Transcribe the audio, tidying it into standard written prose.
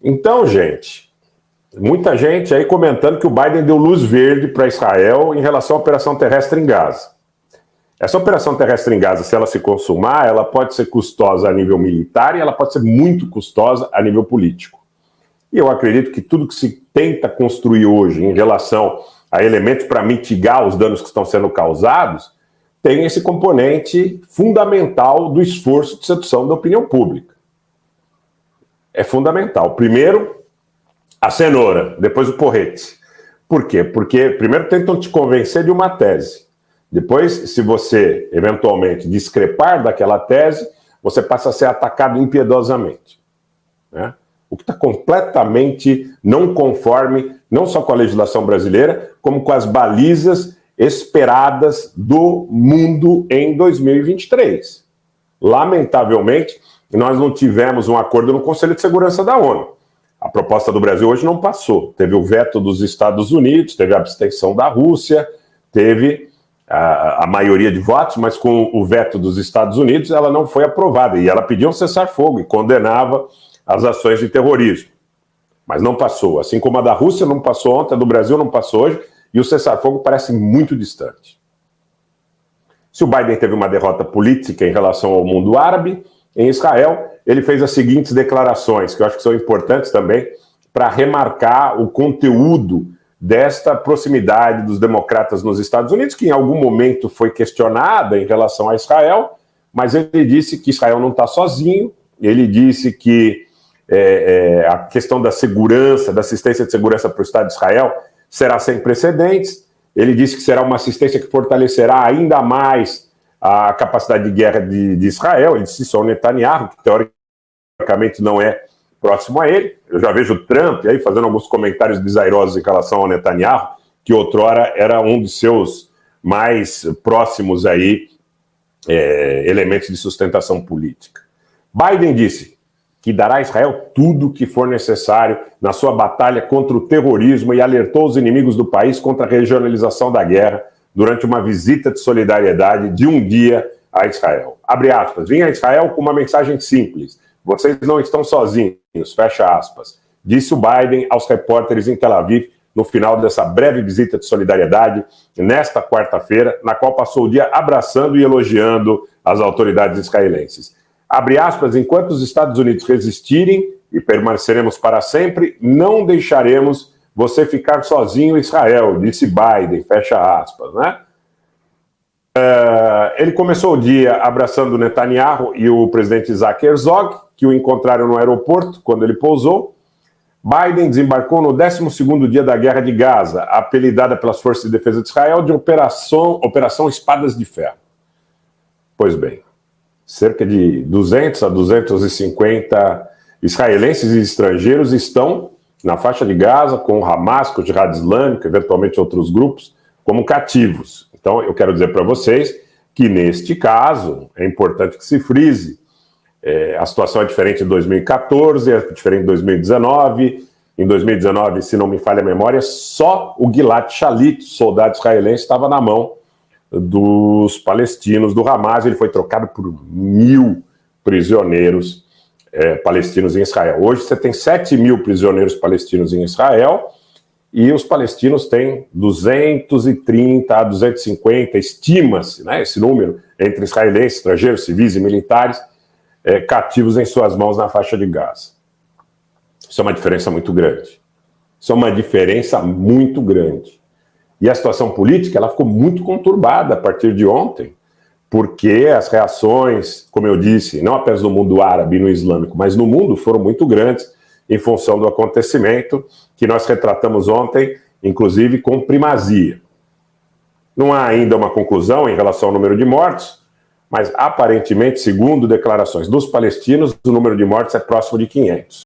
Então, gente, muita gente aí comentando que o Biden deu luz verde para Israel em relação à operação terrestre em Gaza. Essa operação terrestre em Gaza, se ela se consumar, ela pode ser custosa a nível militar e ela pode ser muito custosa a nível político. E eu acredito que tudo que se tenta construir hoje em relação a elementos para mitigar os danos que estão sendo causados tem esse componente fundamental do esforço de sedução da opinião pública. É fundamental. Primeiro, a cenoura, depois o porrete. Por quê? Porque primeiro tentam te convencer de uma tese. Depois, se você eventualmente discrepar daquela tese, você passa a ser atacado impiedosamente, né? O que está completamente não conforme, não só com a legislação brasileira, como com as balizas esperadas do mundo em 2023. Lamentavelmente, nós não tivemos um acordo no Conselho de Segurança da ONU. A proposta do Brasil hoje não passou. Teve o veto dos Estados Unidos, teve a abstenção da Rússia, teve a maioria de votos, mas com o veto dos Estados Unidos ela não foi aprovada. E ela pediu um cessar-fogo e condenava as ações de terrorismo. Mas não passou. Assim como a da Rússia não passou ontem, a do Brasil não passou hoje, e o cessar-fogo parece muito distante. Se o Biden teve uma derrota política em relação ao mundo árabe, em Israel, ele fez as seguintes declarações, que eu acho que são importantes também, para remarcar o conteúdo desta proximidade dos democratas nos Estados Unidos, que em algum momento foi questionada em relação a Israel, mas ele disse que Israel não está sozinho, ele disse que a questão da segurança, da assistência de segurança para o Estado de Israel será sem precedentes. Ele disse que será uma assistência que fortalecerá ainda mais a capacidade de guerra de Israel. Ele disse isso ao Netanyahu, que teoricamente não é próximo a ele. Eu já vejo o Trump aí fazendo alguns comentários desairosos em relação ao Netanyahu, que outrora era um dos seus mais próximos aí, elementos de sustentação política. Biden disse que dará a Israel tudo o que for necessário na sua batalha contra o terrorismo e alertou os inimigos do país contra a regionalização da guerra durante uma visita de solidariedade de um dia a Israel. Abre aspas, vim a Israel com uma mensagem simples, vocês não estão sozinhos, fecha aspas, disse o Biden aos repórteres em Tel Aviv no final dessa breve visita de solidariedade nesta quarta-feira, na qual passou o dia abraçando e elogiando as autoridades israelenses. Abre aspas, enquanto os Estados Unidos resistirem e permaneceremos para sempre, não deixaremos você ficar sozinho em Israel, disse Biden, fecha aspas, né? Ele começou o dia abraçando Netanyahu e o presidente Isaac Herzog, que o encontraram no aeroporto quando ele pousou. Biden desembarcou no 12º dia da Guerra de Gaza, apelidada pelas Forças de Defesa de Israel de Operação Espadas de Ferro. Pois bem, cerca de 200 a 250 israelenses e estrangeiros estão na faixa de Gaza com o Hamas, com o Jihad Islâmico, eventualmente outros grupos, como cativos. Então, eu quero dizer para vocês que, neste caso, é importante que se frise. A situação é diferente em 2014, é diferente em 2019. Em 2019, se não me falha a memória, só o Gilad Shalit, soldado israelense, estava na mão dos palestinos do Hamas. Ele foi trocado por 1.000 prisioneiros palestinos em Israel. Hoje você tem 7.000 prisioneiros palestinos em Israel e os palestinos têm 230 a 250, estima-se, né, esse número, entre israelenses, estrangeiros, civis e militares, cativos em suas mãos na faixa de Gaza. Isso é uma diferença muito grande. Isso é uma diferença muito grande. E a situação política ela ficou muito conturbada a partir de ontem, porque as reações, como eu disse, não apenas no mundo árabe e no islâmico, mas no mundo foram muito grandes em função do acontecimento que nós retratamos ontem, inclusive com primazia. Não há ainda uma conclusão em relação ao número de mortos, mas aparentemente, segundo declarações dos palestinos, o número de mortes é próximo de 500.